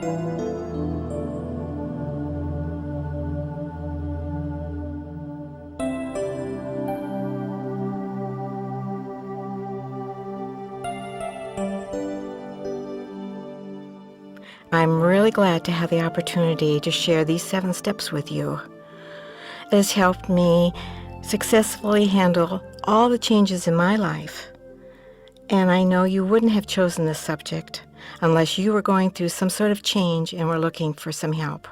I'm really glad to have the opportunity to share these 7 steps with you. It has helped me successfully handle all the changes in my life. And I know you wouldn't have chosen this subject unless you were going through some sort of change and were looking for some help.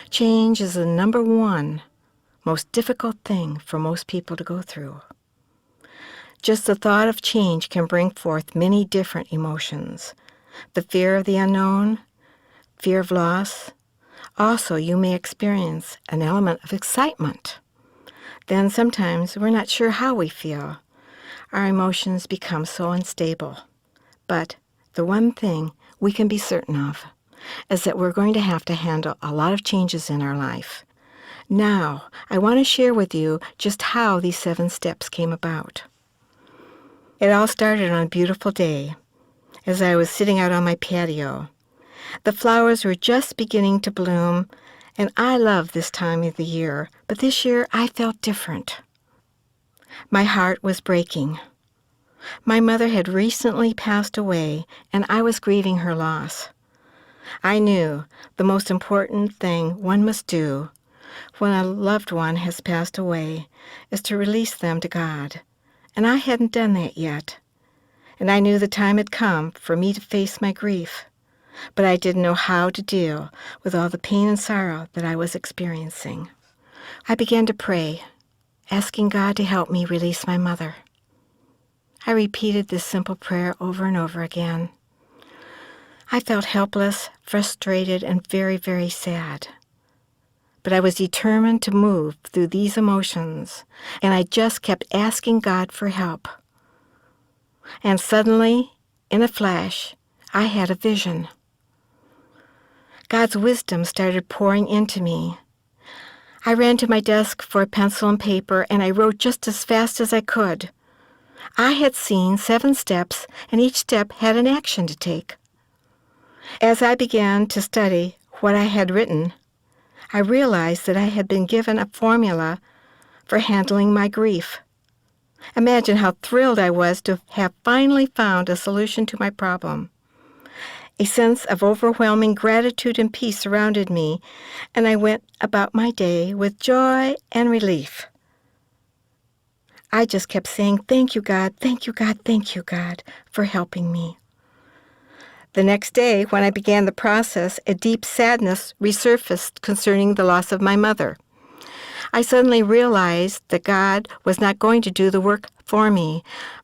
Change is the number one most difficult thing for most people to go through. Just the thought of change can bring forth many different emotions. The fear of the unknown, fear of loss. Also, you may experience an element of excitement. Then sometimes we're not sure how we feel. Our emotions become so unstable. But the one thing we can be certain of is that we're going to have to handle a lot of changes in our life. Now, I want to share with you just how these 7 steps came about. It all started on a beautiful day as I was sitting out on my patio. The flowers were just beginning to bloom, and I love this time of the year, but this year I felt different. My heart was breaking. My mother had recently passed away, and I was grieving her loss. I knew the most important thing one must do when a loved one has passed away is to release them to God, and I hadn't done that yet. And I knew the time had come for me to face my grief, but I didn't know how to deal with all the pain and sorrow that I was experiencing. I began to pray, asking God to help me release my mother. I repeated this simple prayer over and over again. I felt helpless, frustrated, and very, very sad. But I was determined to move through these emotions, and I just kept asking God for help. And suddenly, in a flash, I had a vision. God's wisdom started pouring into me. I ran to my desk for a pencil and paper, and I wrote just as fast as I could. I had seen 7 steps, and each step had an action to take. As I began to study what I had written, I realized that I had been given a formula for handling my grief. Imagine how thrilled I was to have finally found a solution to my problem. A sense of overwhelming gratitude and peace surrounded me, and I went about my day with joy and relief. I just kept saying, "Thank you, God, thank you, God, thank you, God," for helping me. The next day, when I began the process, a deep sadness resurfaced concerning the loss of my mother. I suddenly realized that God was not going to do the work for me,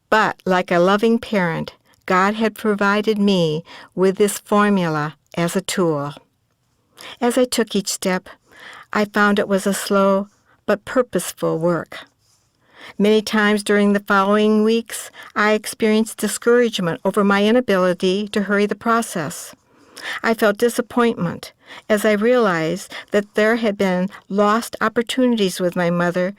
but like a loving parent, God had provided me with this formula as a tool. As I took each step, I found it was a slow but purposeful work. Many times during the following weeks, I experienced discouragement over my inability to hurry the process. I felt disappointment as I realized that there had been lost opportunities with my mother,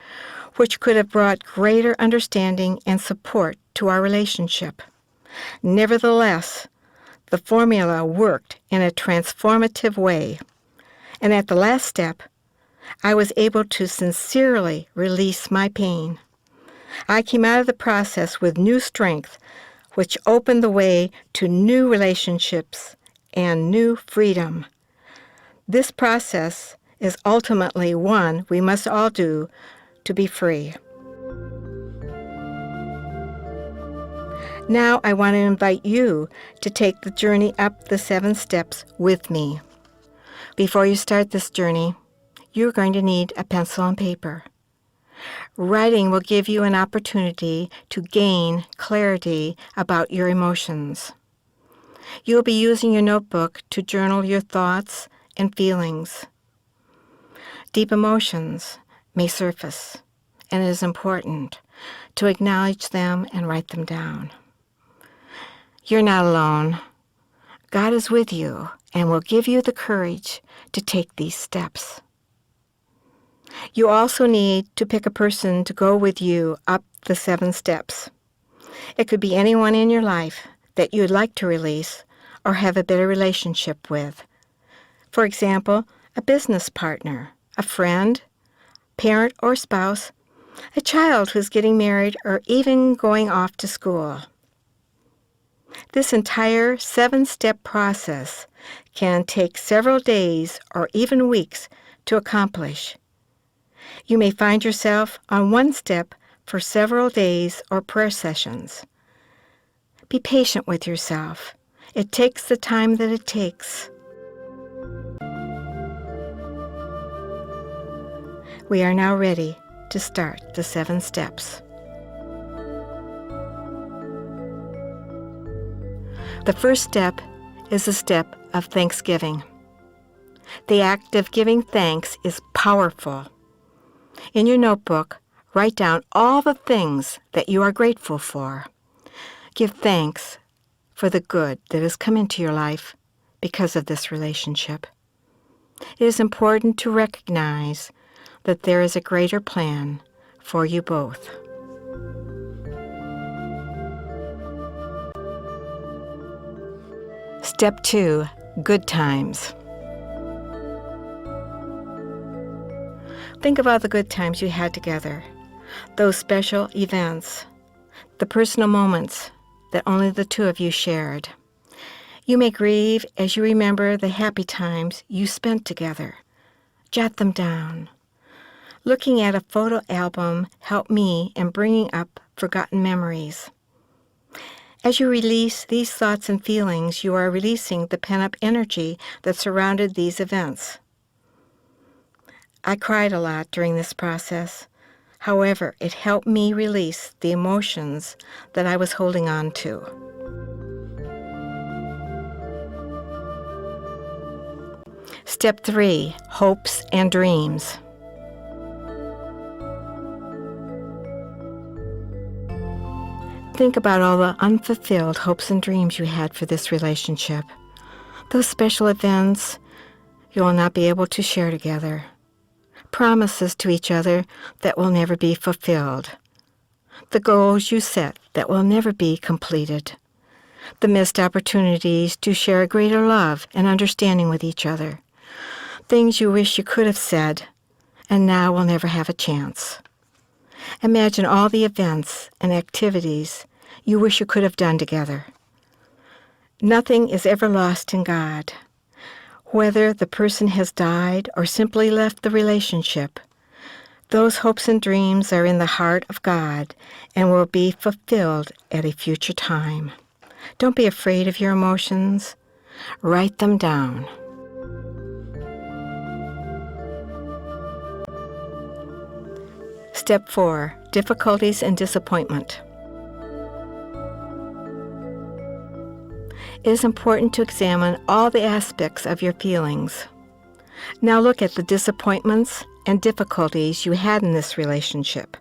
which could have brought greater understanding and support to our relationship. Nevertheless, the formula worked in a transformative way, and at the last step, I was able to sincerely release my pain. I came out of the process with new strength, which opened the way to new relationships and new freedom. This process is ultimately one we must all do to be free. Now I want to invite you to take the journey up the 7 steps with me. Before you start this journey, you're going to need a pencil and paper. Writing will give you an opportunity to gain clarity about your emotions. You'll be using your notebook to journal your thoughts and feelings. Deep emotions may surface, and it is important to acknowledge them and write them down. You're not alone. God is with you and will give you the courage to take these steps. You also need to pick a person to go with you up the 7 steps. It could be anyone in your life that you'd like to release, or have a better relationship with. For example, a business partner, a friend, parent or spouse, a child who's getting married, or even going off to school. This entire 7-step process can take several days or even weeks to accomplish. You may find yourself on one step for several days or prayer sessions. Be patient with yourself. It takes the time that it takes. We are now ready to start the 7 steps. The first step is the step of thanksgiving. The act of giving thanks is powerful. In your notebook, write down all the things that you are grateful for. Give thanks for the good that has come into your life because of this relationship. It is important to recognize that there is a greater plan for you both. Step 2, good times. Think of all the good times you had together, those special events, the personal moments that only the two of you shared. You may grieve as you remember the happy times you spent together. Jot them down. Looking at a photo album helped me in bringing up forgotten memories. As you release these thoughts and feelings, you are releasing the pent-up energy that surrounded these events. I cried a lot during this process. However, it helped me release the emotions that I was holding on to. Step 3, hopes and dreams. Think about all the unfulfilled hopes and dreams you had for this relationship. Those special events you will not be able to share together. Promises to each other that will never be fulfilled. The goals you set that will never be completed. The missed opportunities to share a greater love and understanding with each other. Things you wish you could have said and now will never have a chance. Imagine all the events and activities you wish you could have done together. Nothing is ever lost in God. Whether the person has died or simply left the relationship, those hopes and dreams are in the heart of God and will be fulfilled at a future time. Don't be afraid of your emotions. Write them down. Step 4, difficulties and disappointment. It is important to examine all the aspects of your feelings. Now look at the disappointments and difficulties you had in this relationship.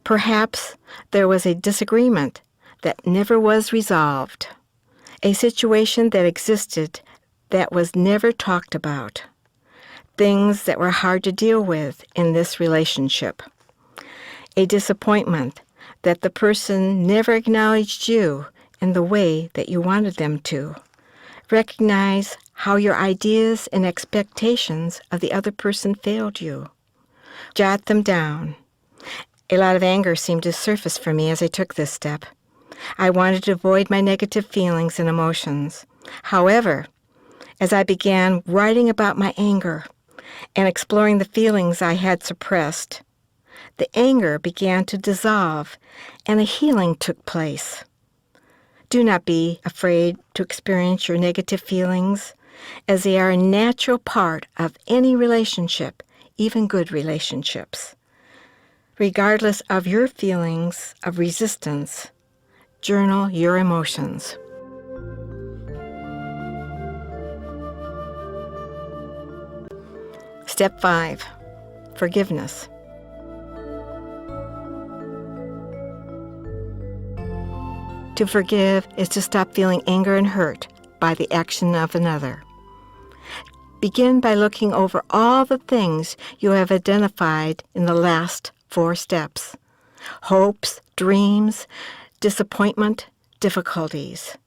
Perhaps there was a disagreement that never was resolved, a situation that existed that was never talked about, things that were hard to deal with in this relationship, a disappointment that the person never acknowledged you in the way that you wanted them to. Recognize how your ideas and expectations of the other person failed you. Jot them down. A lot of anger seemed to surface for me as I took this step. I wanted to avoid my negative feelings and emotions. However, as I began writing about my anger and exploring the feelings I had suppressed, the anger began to dissolve and a healing took place. Do not be afraid to experience your negative feelings, as they are a natural part of any relationship, even good relationships. Regardless of your feelings of resistance, journal your emotions. Step 5, forgiveness. To forgive is to stop feeling anger and hurt by the action of another. Begin by looking over all the things you have identified in the last 4 steps: hopes, dreams, disappointment, difficulties.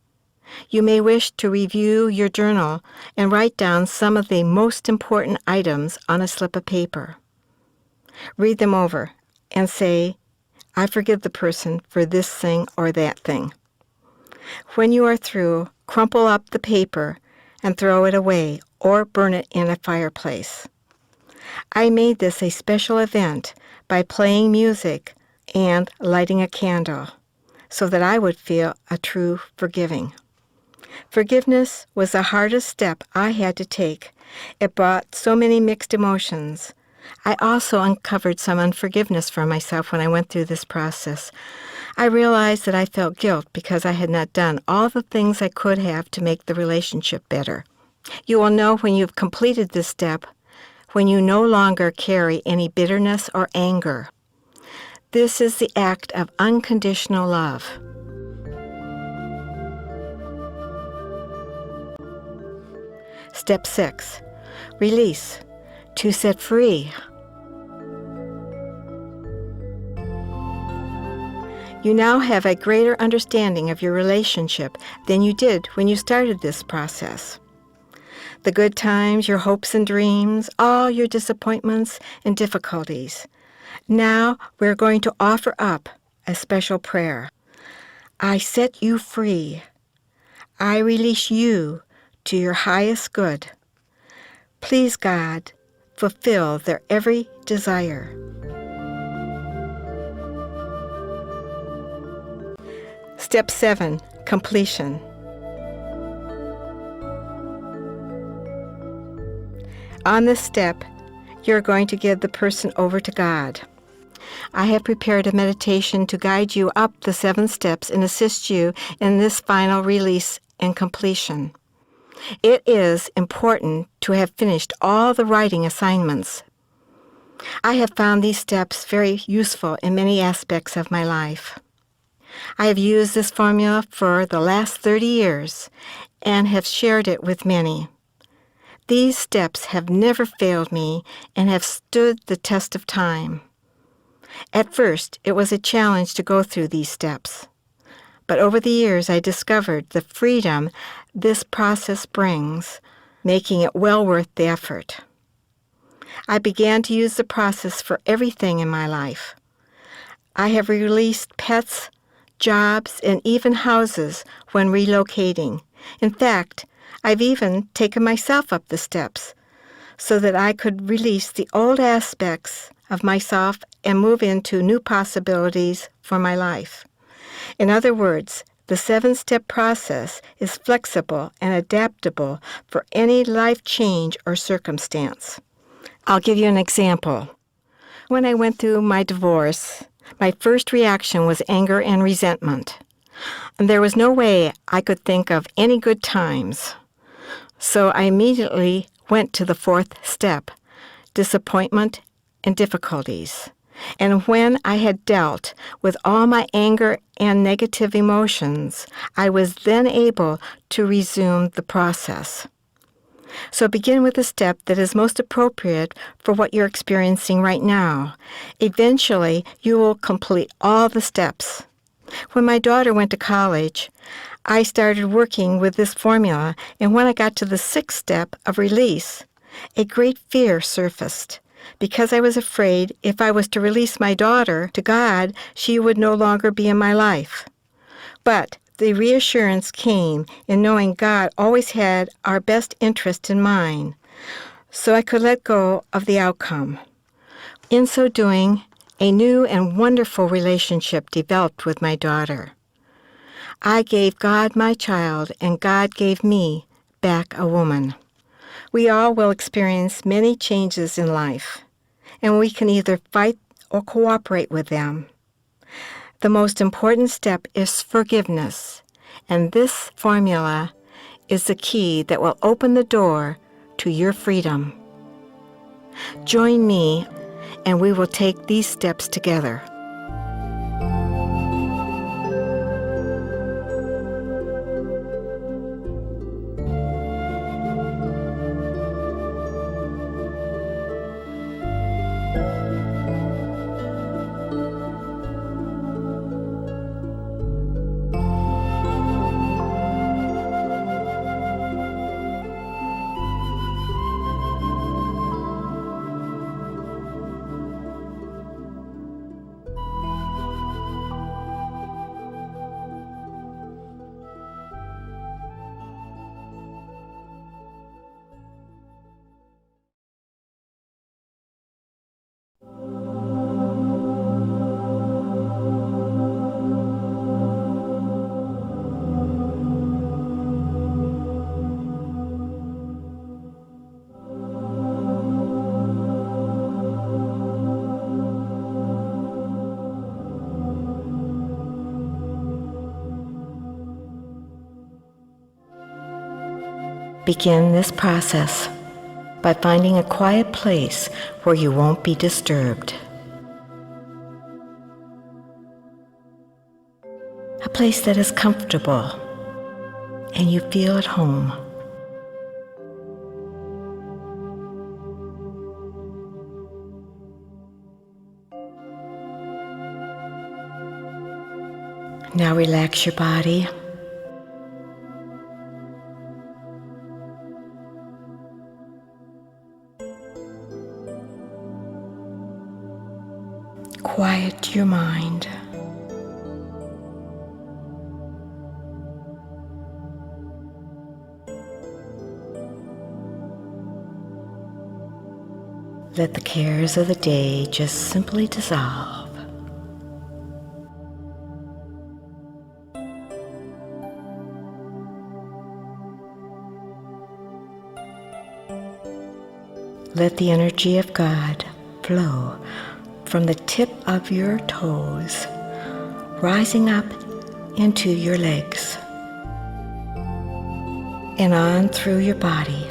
You may wish to review your journal and write down some of the most important items on a slip of paper. Read them over and say, I forgive the person for this thing or that thing. When you are through, crumple up the paper and throw it away or burn it in a fireplace. I made this a special event by playing music and lighting a candle so that I would feel a true forgiving. Forgiveness was the hardest step I had to take. It brought so many mixed emotions. I also uncovered some unforgiveness for myself when I went through this process. I realized that I felt guilt because I had not done all the things I could have to make the relationship better. You will know when you've completed this step, when you no longer carry any bitterness or anger. This is the act of unconditional love. Step 6. Release. To set free. You now have a greater understanding of your relationship than you did when you started this process. The good times, your hopes and dreams, all your disappointments and difficulties. Now we're going to offer up a special prayer. I set you free. I release you to your highest good. Please, God, fulfill their every desire. Step 7. Completion. On this step, you're going to give the person over to God. I have prepared a meditation to guide you up the 7 steps and assist you in this final release and completion. It is important to have finished all the writing assignments. I have found these steps very useful in many aspects of my life. I have used this formula for the last 30 years and have shared it with many. These steps have never failed me and have stood the test of time. At first, it was a challenge to go through these steps. But over the years, I discovered the freedom this process brings, making it well worth the effort. I began to use the process for everything in my life. I have released pets, jobs, and even houses when relocating. In fact, I've even taken myself up the steps so that I could release the old aspects of myself and move into new possibilities for my life. In other words, the 7-step process is flexible and adaptable for any life change or circumstance. I'll give you an example. When I went through my divorce, my first reaction was anger and resentment. And there was no way I could think of any good times. So I immediately went to the 4th step, disappointment and difficulties. And when I had dealt with all my anger and negative emotions, I was then able to resume the process. So begin with the step that is most appropriate for what you're experiencing right now. Eventually, you will complete all the steps. When my daughter went to college, I started working with this formula, and when I got to the 6th step of release, a great fear surfaced. Because I was afraid if I was to release my daughter to God, she would no longer be in my life. But the reassurance came in knowing God always had our best interest in mind, so I could let go of the outcome. In so doing, a new and wonderful relationship developed with my daughter. I gave God my child, and God gave me back a woman. We all will experience many changes in life, and we can either fight or cooperate with them. The most important step is forgiveness, and this formula is the key that will open the door to your freedom. Join me, and we will take these steps together. Begin this process by finding a quiet place where you won't be disturbed. A place that is comfortable and you feel at home. Now relax your body. Quiet your mind. Let the cares of the day just simply dissolve. Let the energy of God flow from the tip of your toes, rising up into your legs and on through your body.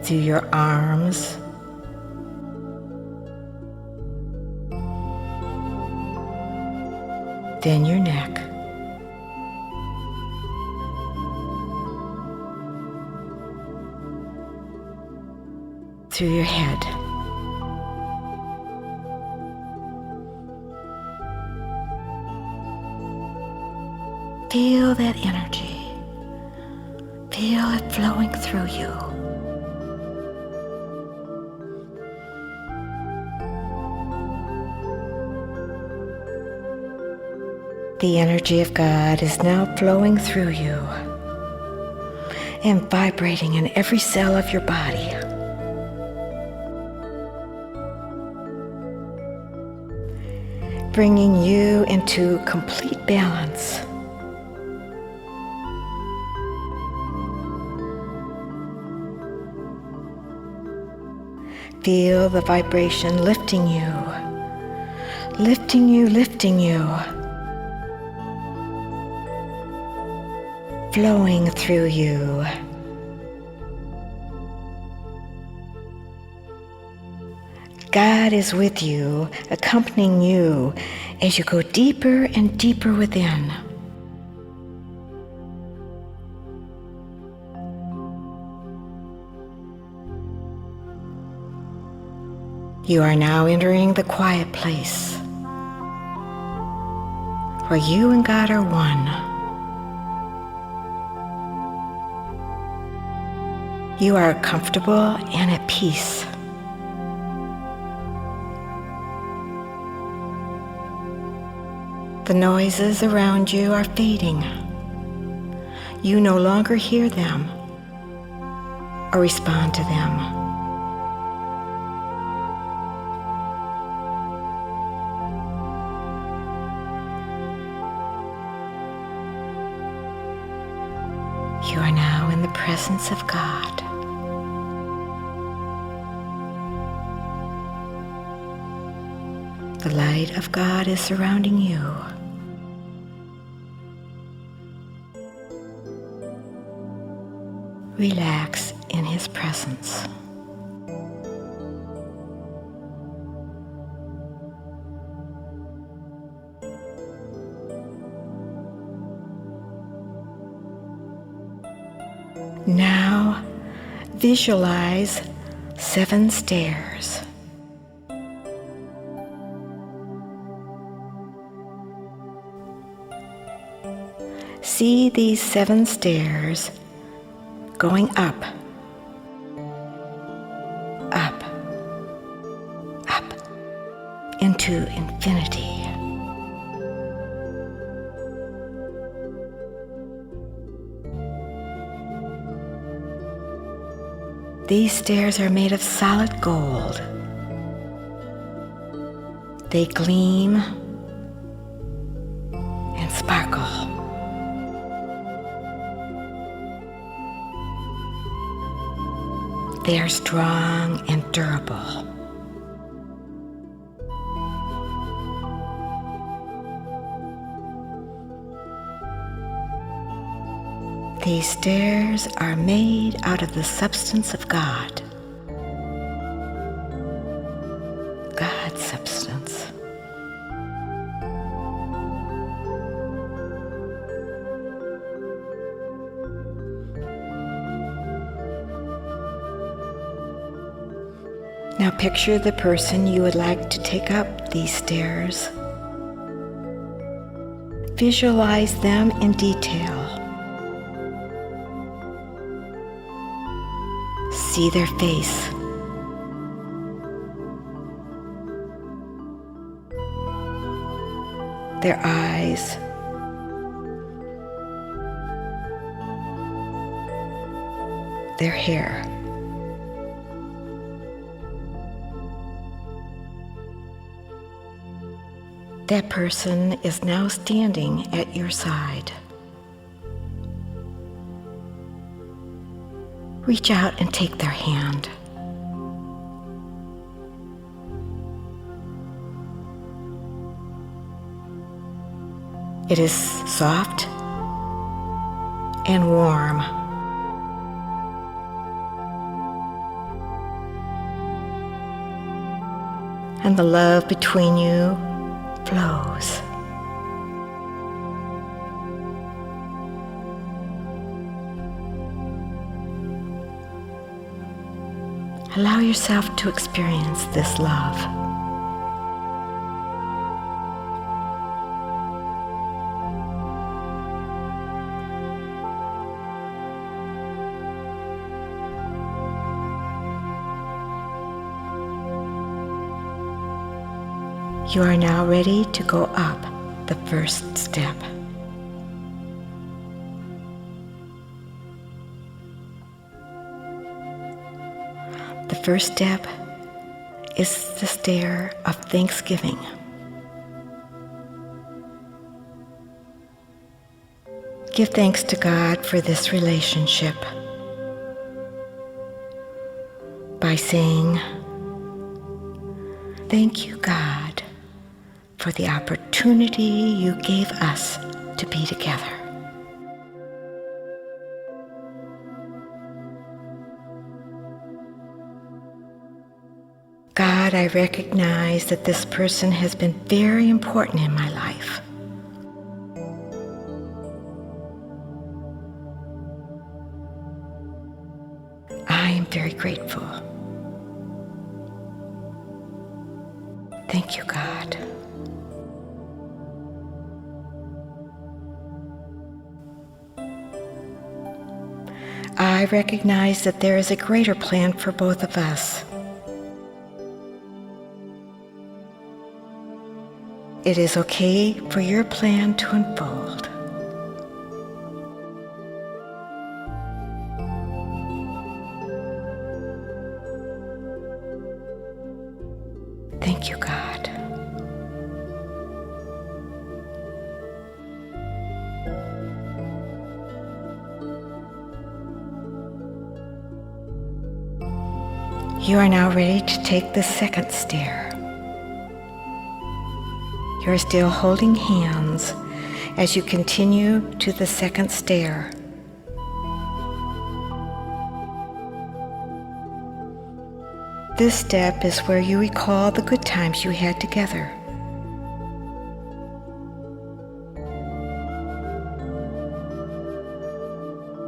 Through your arms, then your neck, through your head, feel that energy, feel it flowing through you. The energy of God is now flowing through you and vibrating in every cell of your body. Bringing you into complete balance. Feel the vibration lifting you, lifting you, lifting you. Flowing through you. God is with you, accompanying you as you go deeper and deeper within. You are now entering the quiet place where you and God are one. You are comfortable and at peace. The noises around you are fading. You no longer hear them or respond to them. You are now in the presence of God. The light of God is surrounding you. Relax in His presence. Now visualize 7 stairs. See these 7 stairs going up, up, up into infinity. These stairs are made of solid gold. They gleam and sparkle. They are strong and durable. These stairs are made out of the substance of God. God's substance. Now picture the person you would like to take up these stairs. Visualize them in detail. See their face. Their eyes. Their hair. That person is now standing at your side. Reach out and take their hand. It is soft and warm. And the love between you flows. Allow yourself to experience this love. You are now ready to go up the first step. The first step is the stair of thanksgiving. Give thanks to God for this relationship by saying, "Thank you, God, for the opportunity you gave us to be together." God, I recognize that this person has been very important in my life. I am very grateful. Thank you, God. I recognize that there is a greater plan for both of us. It is okay for your plan to unfold. Thank you, God. You are now ready to take the second stair. You are still holding hands as you continue to the second stair. This step is where you recall the good times you had together.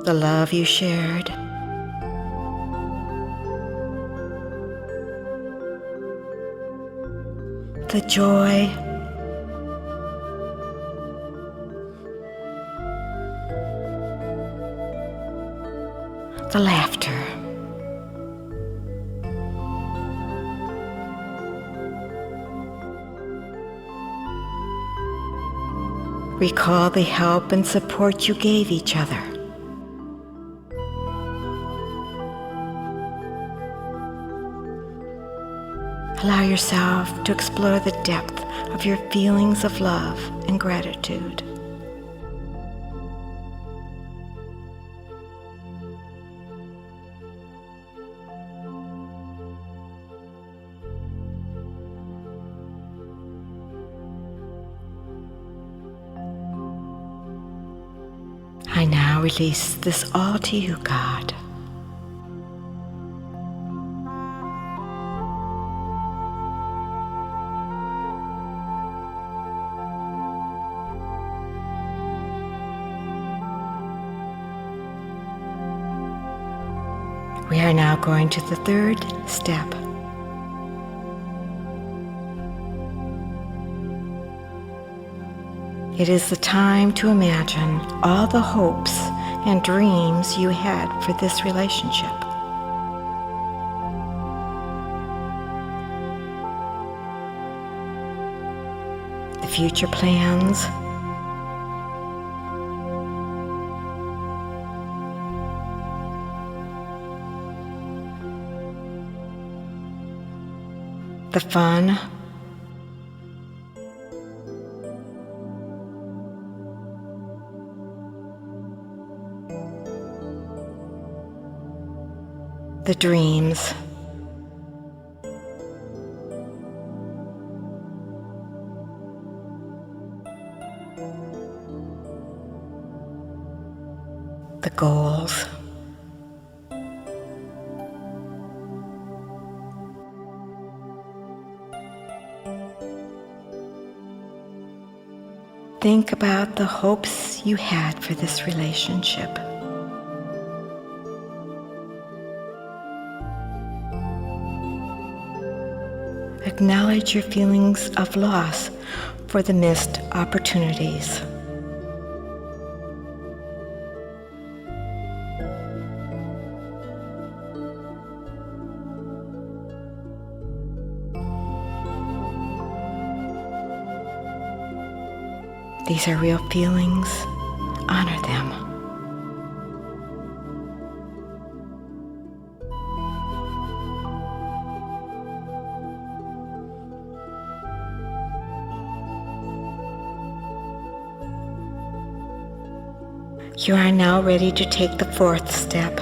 The love you shared. The joy. The laughter. Recall the help and support you gave each other. Allow yourself to explore the depth of your feelings of love and gratitude. I now release this all to you, God. We are now going to the third step. It is the time to imagine all the hopes and dreams you had for this relationship. The future plans, the fun, the dreams, the goals, think about the hopes you had for this relationship. Acknowledge your feelings of loss for the missed opportunities. These are real feelings. Honor them. You are now ready to take the fourth step.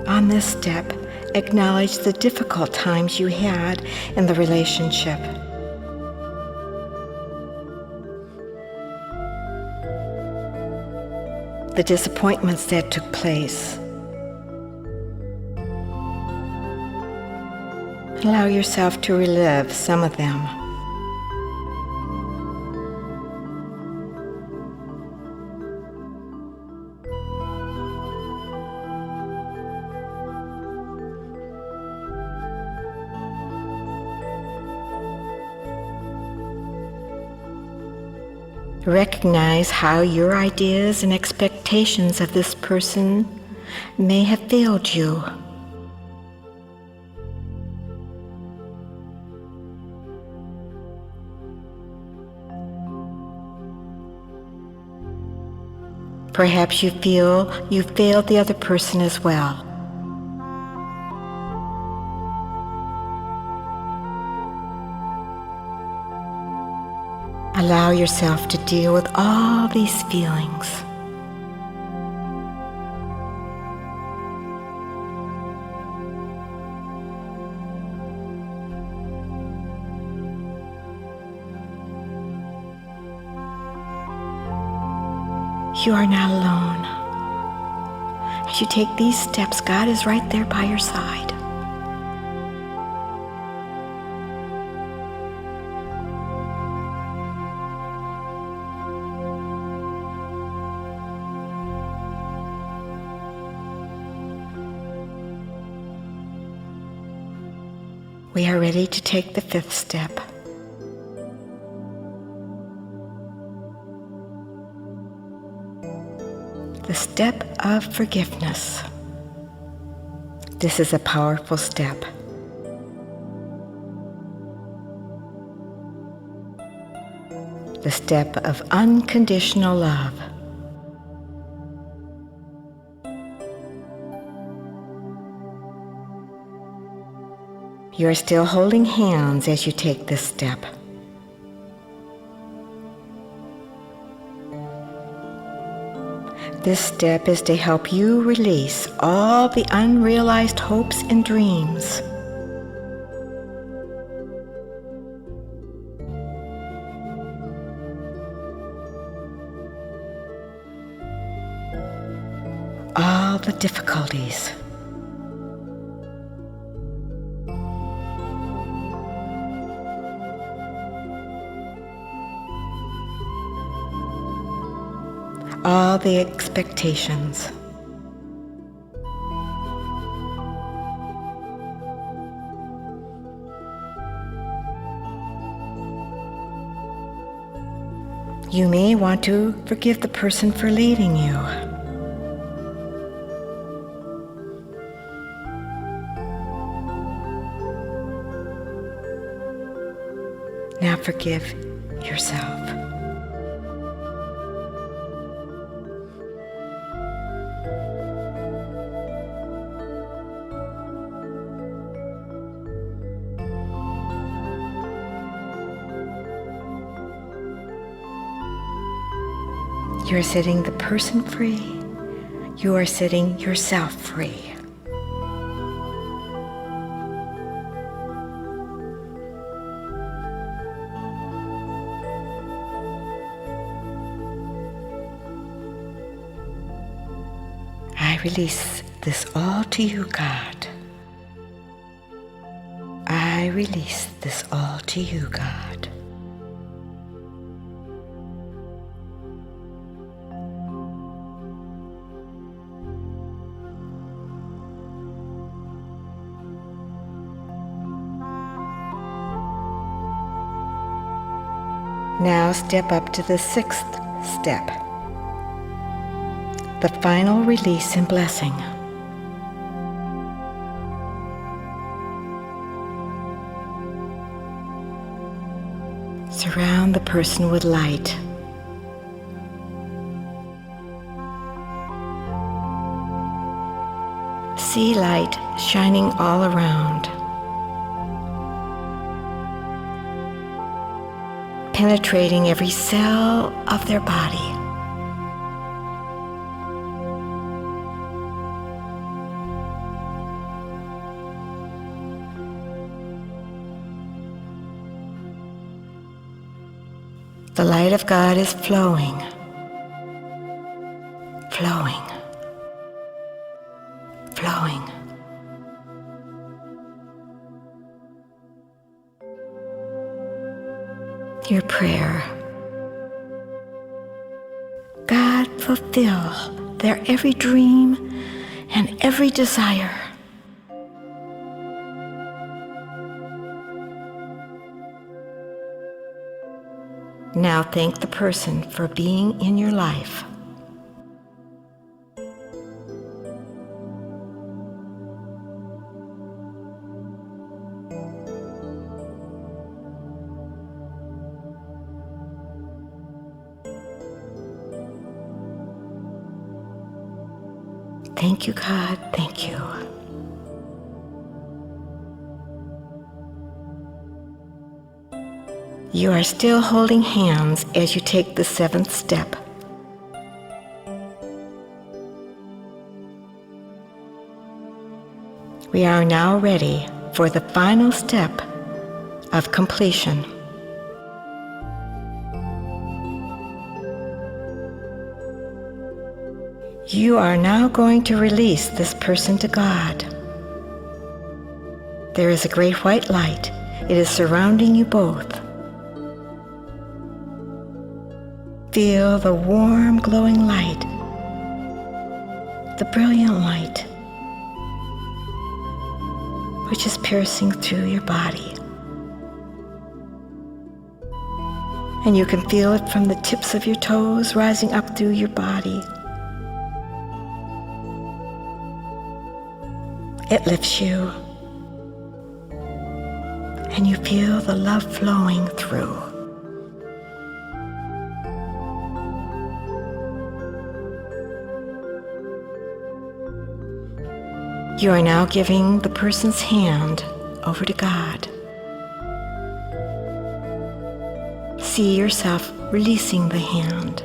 On this step, acknowledge the difficult times you had in the relationship. The disappointments that took place. Allow yourself to relive some of them. Recognize how your ideas and expectations of this person may have failed you. Perhaps you feel you failed the other person as well. Allow yourself to deal with all these feelings. You are not alone. As you take these steps, God is right there by your side. We are ready to take the fifth step. The step of forgiveness. This is a powerful step. The step of unconditional love. You are still holding hands as you take this step. This step is to help you release all the unrealized hopes and dreams. the difficulties. All the expectations. You may want to forgive the person for leaving you. Now forgive yourself. You are setting the person free. You are setting yourself free. I release this all to you, God. I release this all to you, God. Now step up to the sixth step, the final release and blessing. Surround the person with light. See light shining all around, penetrating every cell of their body. The light of God is flowing, flowing, flowing. Your prayer. God, fulfill their every dream and every desire. Now thank the person for being in your life. Thank you, God. Thank you. You are still holding hands as you take the seventh step. We are now ready for the final step of completion. You are now going to release this person to God. There is a great white light. It is surrounding you both. Feel the warm, glowing light, the brilliant light, which is piercing through your body. And you can feel it from the tips of your toes rising up through your body. It lifts you, and you feel the love flowing through. You are now giving the person's hand over to God. See yourself releasing the hand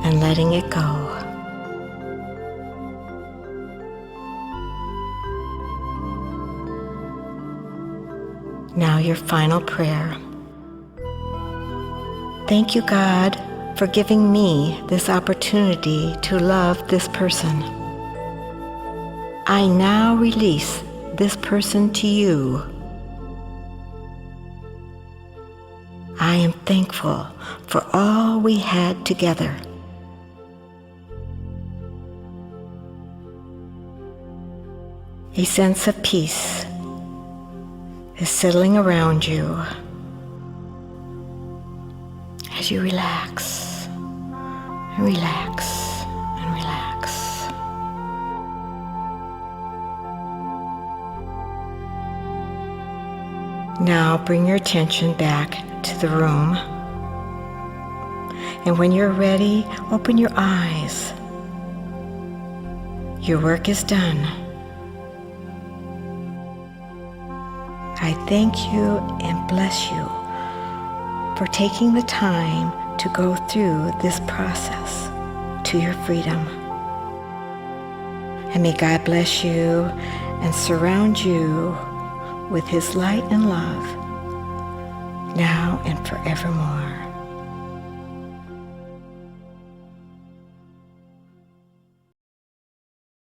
and letting it go. Now your final prayer. Thank you, God, for giving me this opportunity to love this person. I now release this person to you. I am thankful for all we had together. A sense of peace is settling around you as you relax and relax and relax. Now bring your attention back to the room, and when you're ready, open your eyes. Your work is done. I thank you and bless you for taking the time to go through this process to your freedom. And may God bless you and surround you with His light and love, now and forevermore.